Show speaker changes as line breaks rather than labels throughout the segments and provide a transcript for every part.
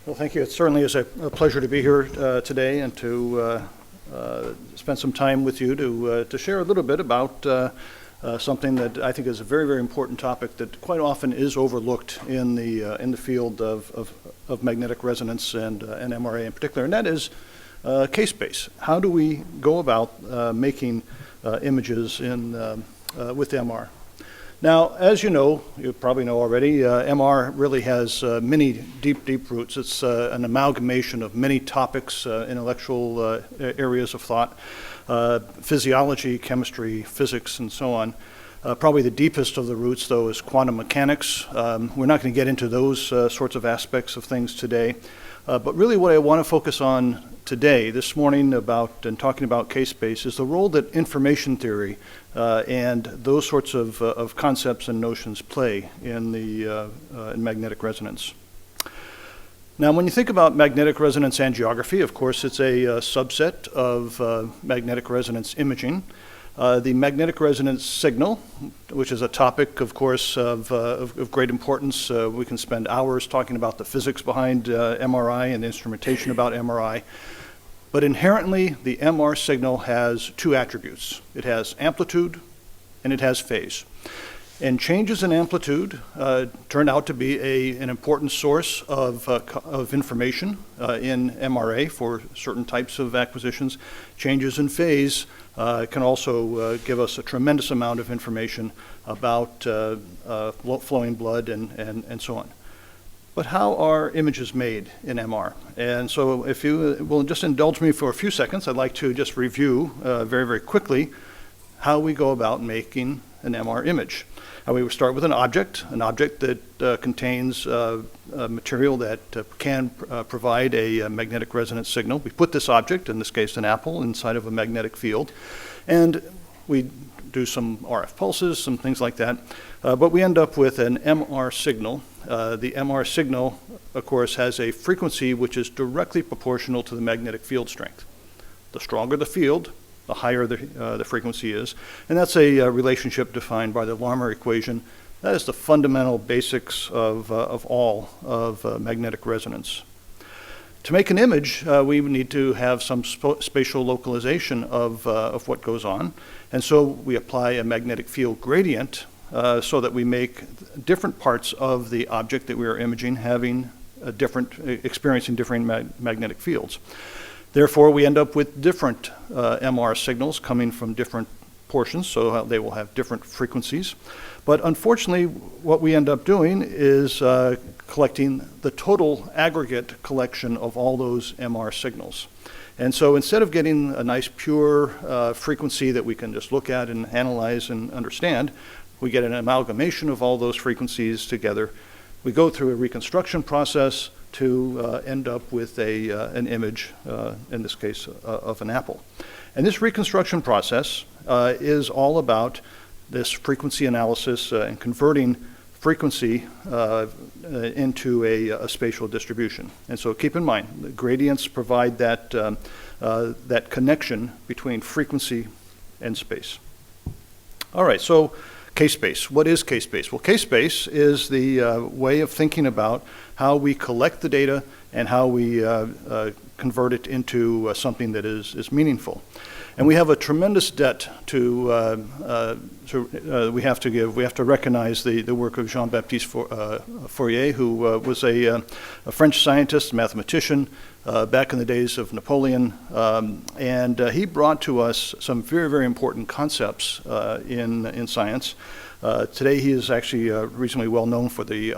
Well, thank you. It certainly is a pleasure to be here today and to spend some time with you to share a little bit about something that I think is a very, very important topic that quite often is overlooked in the field of magnetic resonance and MRA in particular, and that is case space. How do we go about making images with MR? Now, as you probably know already, MR really has many deep roots. It's an amalgamation of many topics, intellectual areas of thought, physiology, chemistry, physics, and so on. Probably the deepest of the roots, though, is quantum mechanics. We're not going to get into those sorts of aspects of things today. But really what I want to focus on today, this morning, and talking about case space, is the role that information theory and those sorts of concepts and notions play in magnetic resonance. Now, when you think about magnetic resonance angiography, of course, it's a subset of magnetic resonance imaging. The magnetic resonance signal, which is a topic, of course, of great importance. We can spend hours talking about the physics behind MRI and the instrumentation about MRI. But inherently, the MR signal has two attributes. It has amplitude and it has phase. And changes in amplitude turn out to be an important source of information in MRA for certain types of acquisitions. Changes in phase can also give us a tremendous amount of information about flowing blood and so on. But how are images made in MR? And so if you will just indulge me for a few seconds, I'd like to just review very, very quickly how we go about making an MR image. We would start with an object that contains material that can provide a magnetic resonance signal. We put this object, in this case an apple, inside of a magnetic field, and we do some RF pulses, some things like that, but we end up with an MR signal. The MR signal, of course, has a frequency which is directly proportional to the magnetic field strength. The stronger the field, the higher the frequency is, and that's a relationship defined by the Larmor equation. That is the fundamental basics of all of magnetic resonance. To make an image, we need to have some spatial localization of what goes on, and so we apply a magnetic field gradient so that we make different parts of the object that we are imaging experiencing different magnetic fields. Therefore, we end up with different MR signals coming from different portions, so they will have different frequencies. But unfortunately, what we end up doing is collecting the total aggregate collection of all those MR signals. And so instead of getting a nice pure frequency that we can just look at and analyze and understand, we get an amalgamation of all those frequencies together. We go through a reconstruction process to end up with an image, in this case, of an apple. And this reconstruction process is all about this frequency analysis and converting frequency into a spatial distribution. And so keep in mind, the gradients provide that connection between frequency and space. All right, so case space. What is case space? Well, case space is the way of thinking about how we collect the data and how we convert it into something that is meaningful. And we have a tremendous debt we have to give. We have to recognize the work of Jean-Baptiste Fourier, who was a French scientist, mathematician, back in the days of Napoleon, and he brought to us some very, very important concepts in science. Today he is actually reasonably well known for the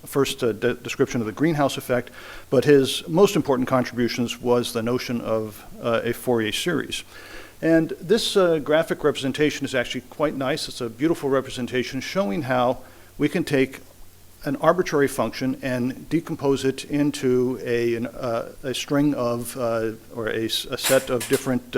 first description of the greenhouse effect, but his most important contributions was the notion of a Fourier series. And this graphic representation is actually quite nice. It's a beautiful representation showing how we can take an arbitrary function and decompose it into a string of, or a set of different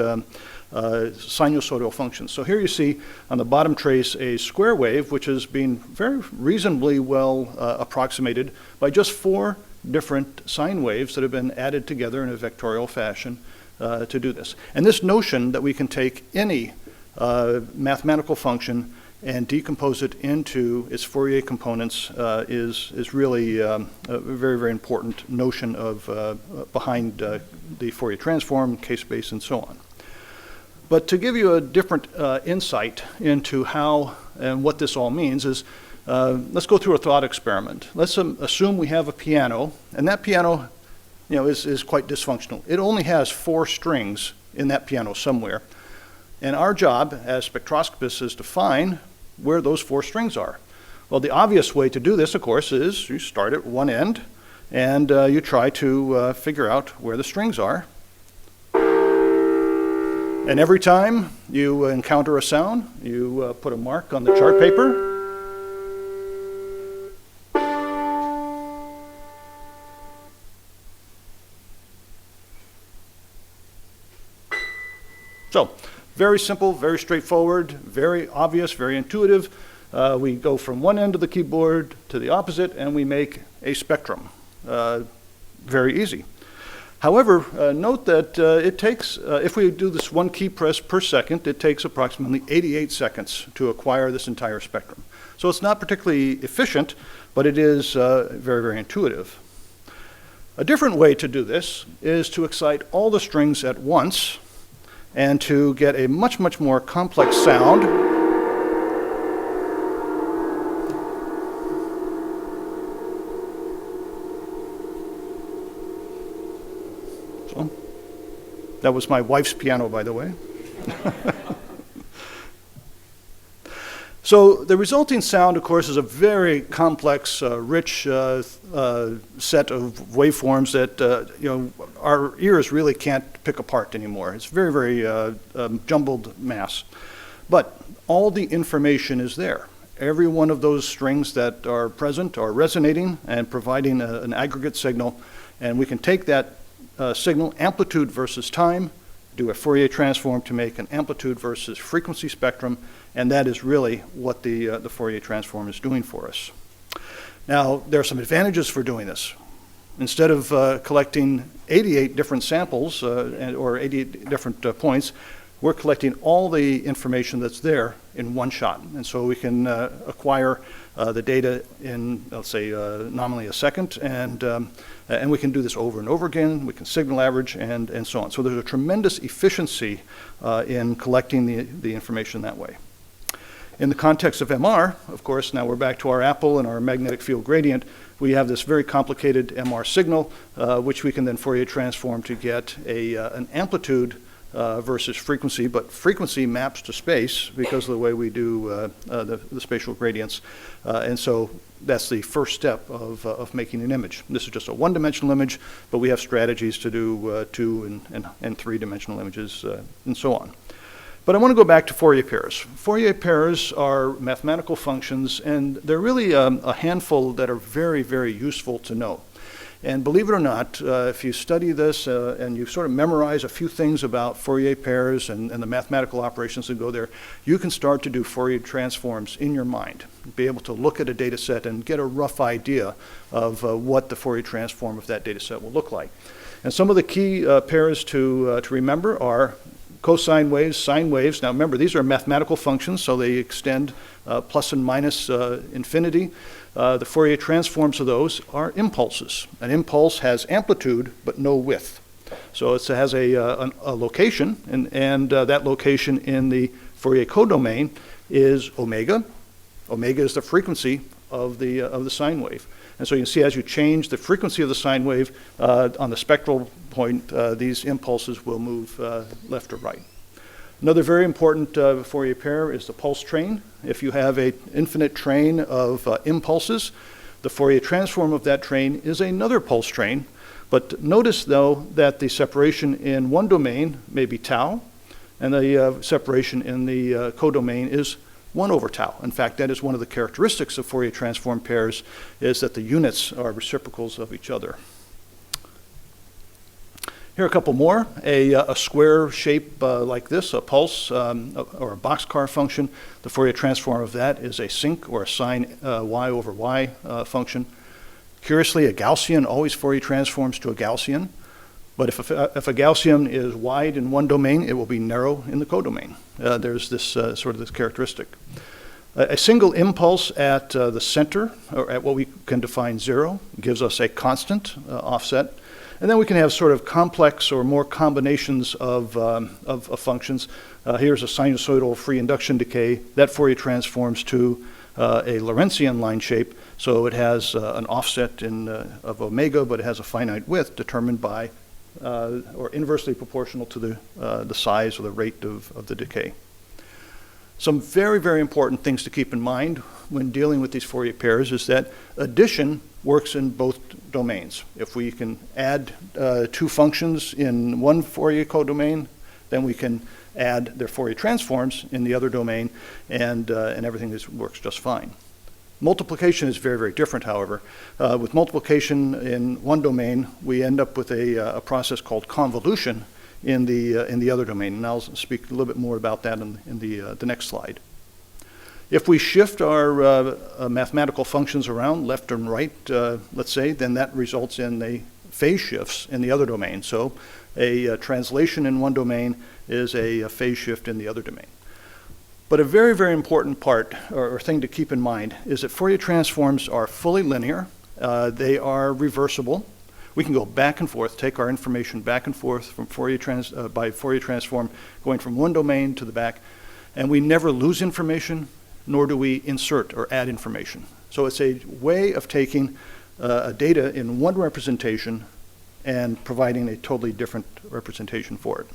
sinusoidal functions. So here you see on the bottom trace a square wave, which is being very reasonably well approximated by just 4 different sine waves that have been added together in a vectorial fashion to do this. And this notion that we can take any mathematical function and decompose it into its Fourier components is really a very, very important notion of behind the Fourier transform, K-space, and so on. But to give you a different insight into how and what this all means is, let's go through a thought experiment. Let's assume we have a piano, and that piano, is quite dysfunctional. It only has 4 strings in that piano somewhere. And our job as spectroscopists is to find where those 4 strings are. Well, the obvious way to do this, of course, is you start at one end and you try to figure out where the strings are. And every time you encounter a sound, you put a mark on the chart paper. So, very simple, very straightforward, very obvious, very intuitive. We go from one end of the keyboard to the opposite, and we make a spectrum. Very easy. However, note that it takes, if we do this one key press per second, it takes approximately 88 seconds to acquire this entire spectrum. So it's not particularly efficient, but it is very, very intuitive. A different way to do this is to excite all the strings at once and to get a much, much more complex sound. So, that was my wife's piano, by the way. So the resulting sound, of course, is a very complex, rich set of waveforms that our ears really can't pick apart anymore. It's very, very jumbled mass. But all the information is there. Every one of those strings that are present are resonating and providing an aggregate signal, and we can take that signal, amplitude versus time, do a Fourier transform to make an amplitude versus frequency spectrum, and that is really what the Fourier transform is doing for us. Now, there are some advantages for doing this. Instead of collecting 88 different samples or 88 different points, we're collecting all the information that's there in one shot. And so we can acquire the data in, let's say, nominally a second, and we can do this over and over again. We can signal average and so on. So there's a tremendous efficiency in collecting the information that way. In the context of MR, of course, now we're back to our apple and our magnetic field gradient. We have this very complicated MR signal, which we can then Fourier transform to get an amplitude versus frequency, but frequency maps to space because of the way we do the spatial gradients. And so that's the first step of making an image. This is just a one-dimensional image, but we have strategies to do 2 and 3-dimensional images and so on. But I want to go back to Fourier pairs. Fourier pairs are mathematical functions, and they're really a handful that are very, very useful to know. And believe it or not, if you study this and you sort of memorize a few things about Fourier pairs and the mathematical operations that go there, you can start to do Fourier transforms in your mind, be able to look at a data set and get a rough idea of what the Fourier transform of that data set will look like. And some of the key pairs to remember are cosine waves, sine waves. Now remember, these are mathematical functions, so they extend plus and minus infinity. The Fourier transforms of those are impulses. An impulse has amplitude, but no width. So it has a location, and that location in the Fourier codomain is omega. Omega is the frequency of the sine wave. And so you can see as you change the frequency of the sine wave on the spectral point, these impulses will move left or right. Another very important Fourier pair is the pulse train. If you have an infinite train of impulses, the Fourier transform of that train is another pulse train. But notice, though, that the separation in one domain may be tau, and the separation in the codomain is 1 over tau. In fact, that is one of the characteristics of Fourier transform pairs, is that the units are reciprocals of each other. Here are a couple more. A square shape like this, a pulse or a boxcar function. The Fourier transform of that is a sinc or a sine y over y function. Curiously, a Gaussian always Fourier transforms to a Gaussian. But if a Gaussian is wide in one domain, it will be narrow in the codomain. There's this sort of this characteristic. A single impulse at the center, or at what we can define 0, gives us a constant offset. And then we can have sort of complex or more combinations of functions. Here's a sinusoidal free induction decay. That Fourier transforms to a Lorentzian line shape. So it has an offset of omega, but it has a finite width determined by, or inversely proportional to the size or the rate of the decay. Some very, very important things to keep in mind when dealing with these Fourier pairs is that addition works in both domains. If we can add two functions in one Fourier codomain, then we can add their Fourier transforms in the other domain, and everything works just fine. Multiplication is very, very different, however. With multiplication in one domain, we end up with a process called convolution in the other domain, and I'll speak a little bit more about that in the next slide. If we shift our mathematical functions around left and right, let's say, then that results in a phase shifts in the other domain. So a translation in one domain is a phase shift in the other domain. But a very, very important part or thing to keep in mind is that Fourier transforms are fully linear. They are reversible. We can go back and forth, take our information back and forth from by Fourier transform, going from one domain to the back, and we never lose information, nor do we insert or add information. So it's a way of taking data in one representation and providing a totally different representation for it.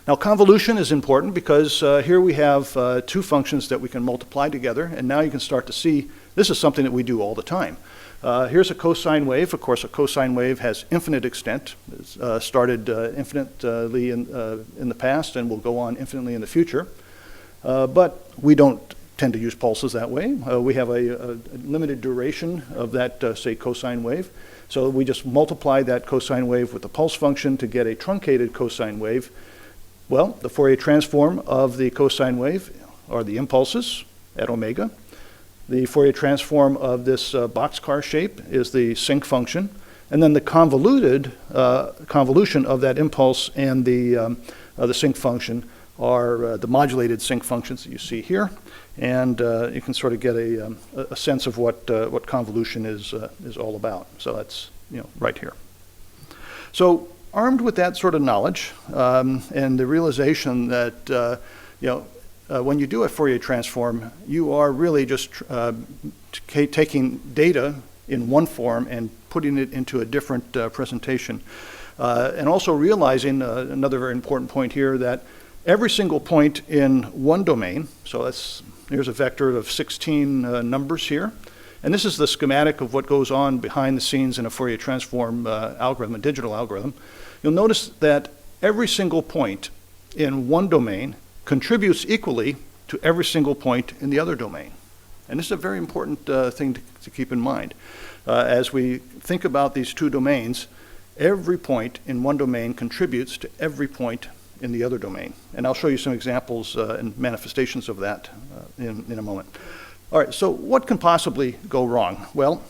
Now, convolution is important because here we have two functions that we can multiply together, and now you can start to see this is something that we do all the time. Here's a cosine wave. Of course, a cosine wave has infinite extent. It's started infinitely in the past and will go on infinitely in the future. But we don't tend to use pulses that way. We have a limited duration of that, say, cosine wave. So we just multiply that cosine wave with the pulse function to get a truncated cosine wave. Well, the Fourier transform of the cosine wave are the impulses at omega. The Fourier transform of this boxcar shape is the sinc function. And then the convolution of that impulse and the sinc function are the modulated sinc functions that you see here. And you can sort of get a sense of what convolution is all about. So that's right here. So armed with that sort of knowledge and the realization that when you do a Fourier transform, you are really just taking data in one form and putting it into a different presentation. And also realizing another very important point here that every single point in one domain, so here's a vector of 16 numbers here, and this is the schematic of what goes on behind the scenes in a Fourier transform algorithm, a digital algorithm. You'll notice that every single point in one domain contributes equally to every single point in the other domain. And this is a very important thing to keep in mind. As we think about these two domains, every point in one domain contributes to every point in the other domain. And I'll show you some examples and manifestations of that in a moment. All right, so what can possibly go wrong? Well,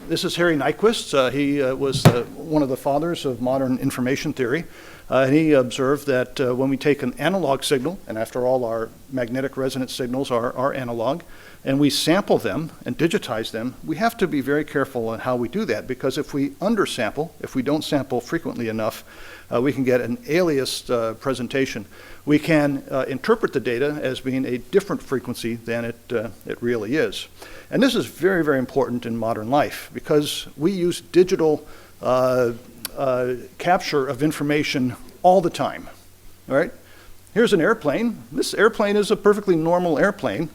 this is Harry Nyquist. He was one of the fathers of modern information theory. And he observed that when we take an analog signal, and after all, our magnetic resonance signals are analog, and we sample them and digitize them, we have to be very careful on how we do that, because if we undersample, if we don't sample frequently enough, we can get an aliased presentation. We can interpret the data as being a different frequency than it really is. And this is very, very important in modern life, because we use digital capture of information all the time. All right? Here's an airplane. This airplane is a perfectly normal airplane.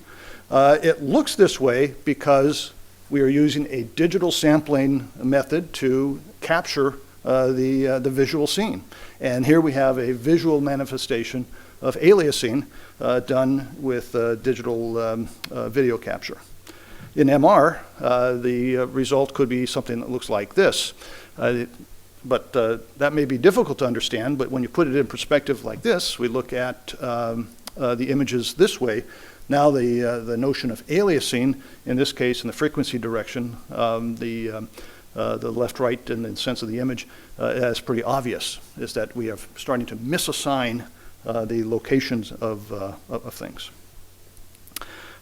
It looks this way because we are using a digital sampling method to capture the visual scene. And here we have a visual manifestation of aliasing done with digital video capture. In MR, the result could be something that looks like this. But that may be difficult to understand, but when you put it in perspective like this, we look at the images this way. Now the notion of aliasing, in this case in the frequency direction, the left, right, and the sense of the image, is pretty obvious, is that we are starting to misassign the locations of things.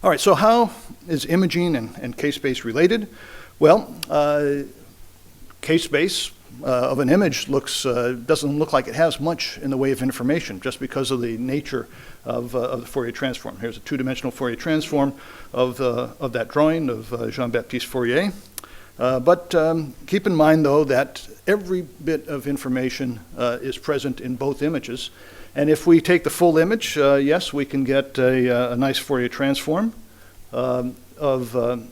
All right, so how is imaging and K-space related? Well, K-space of an image doesn't look like it has much in the way of information just because of the nature of the Fourier transform. Here's a two-dimensional Fourier transform of that drawing of Jean-Baptiste Fourier. But keep in mind, though, that every bit of information is present in both images. And if we take the full image, yes, we can get a nice Fourier transform of the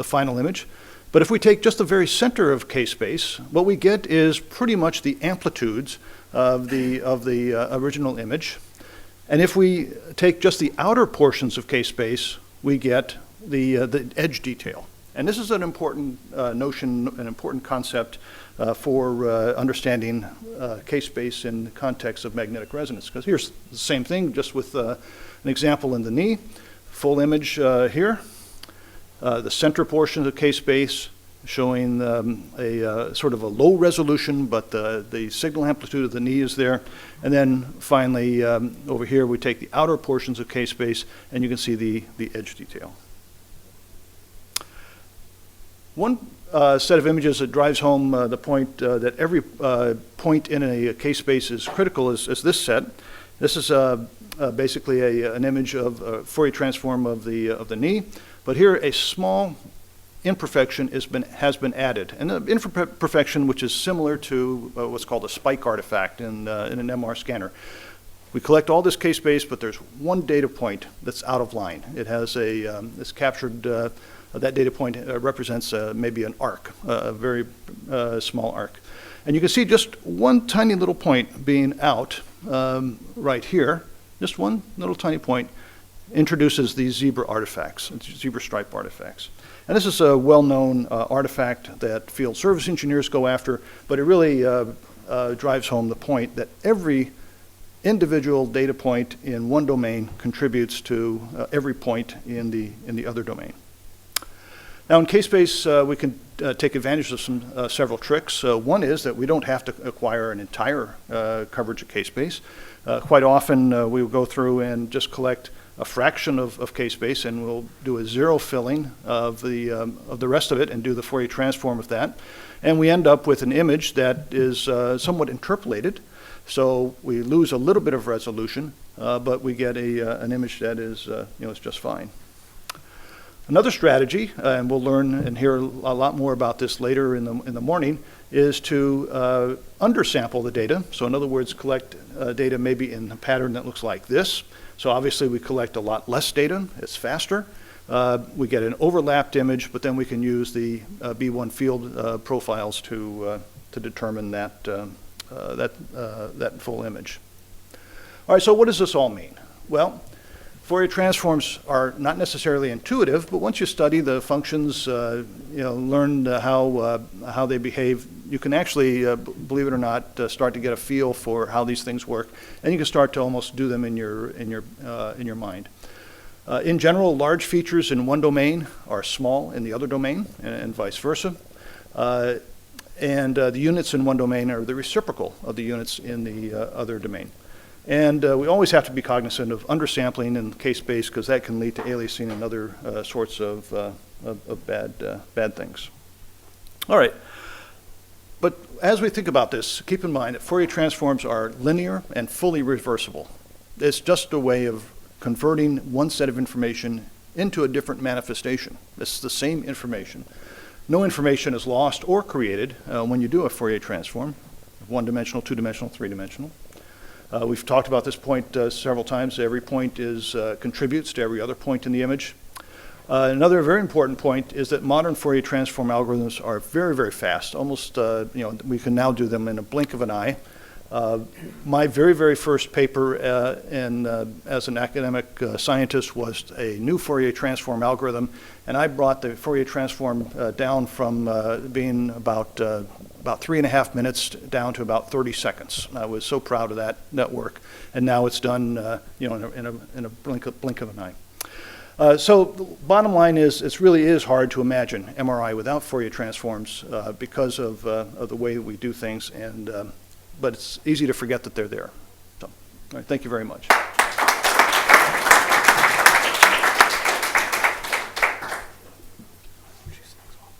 final image. But if we take just the very center of K-space, what we get is pretty much the amplitudes of the original image. And if we take just the outer portions of K-space, we get the edge detail. And this is an important notion, an important concept for understanding K-space in the context of magnetic resonance. Because here's the same thing, just with an example in the knee. Full image here. The center portion of K-space showing a sort of a low resolution, but the signal amplitude of the knee is there. And then finally, over here, we take the outer portions of K-space, and you can see the edge detail. One set of images that drives home the point that every point in a K-space is critical is this set. This is basically an image of a Fourier transform of the knee. But here, a small imperfection has been added. And the imperfection, which is similar to what's called a spike artifact in an MR scanner. We collect all this K-space, but there's one data point that's out of line. It has it's captured, that data point represents maybe an arc, a very small arc. And you can see just one tiny little point being out right here, just one little tiny point, introduces these zebra artifacts, zebra stripe artifacts. And this is a well-known artifact that field service engineers go after, but it really drives home the point that every individual data point in one domain contributes to every point in the other domain. Now in K-space, we can take advantage of several tricks. One is that we don't have to acquire an entire coverage of K-space. Quite often, we will go through and just collect a fraction of K-space, and we'll do a zero filling of the rest of it and do the Fourier transform of that. And we end up with an image that is somewhat interpolated. So we lose a little bit of resolution, but we get an image that is just fine. Another strategy, and we'll learn and hear a lot more about this later in the morning, is to undersample the data. So in other words, collect data maybe in a pattern that looks like this. So obviously we collect a lot less data, it's faster. We get an overlapped image, but then we can use the B1 field profiles to determine that full image. All right, so what does this all mean? Well, Fourier transforms are not necessarily intuitive, but once you study the functions, learn how they behave, you can actually, believe it or not, start to get a feel for how these things work, and you can start to almost do them in your mind. In general, large features in one domain are small in the other domain, and vice versa. And the units in one domain are the reciprocal of the units in the other domain. And we always have to be cognizant of undersampling in K-space, because that can lead to aliasing and other sorts of bad things. All right. But as we think about this, keep in mind that Fourier transforms are linear and fully reversible. It's just a way of converting one set of information into a different manifestation. It's the same information. No information is lost or created when you do a Fourier transform, one-dimensional, two-dimensional, three-dimensional. We've talked about this point several times. Every point contributes to every other point in the image. Another very important point is that modern Fourier transform algorithms are very, very fast. Almost, we can now do them in a blink of an eye. My very, very first paper as an academic scientist was a new Fourier transform algorithm, and I brought the Fourier transform down from being about 3.5 minutes down to about 30 seconds. I was so proud of that work, and now it's done in a blink of an eye. So the bottom line is, it really is hard to imagine MRI without Fourier transforms because of the way we do things, but it's easy to forget that they're there. So, all right, thank you very much.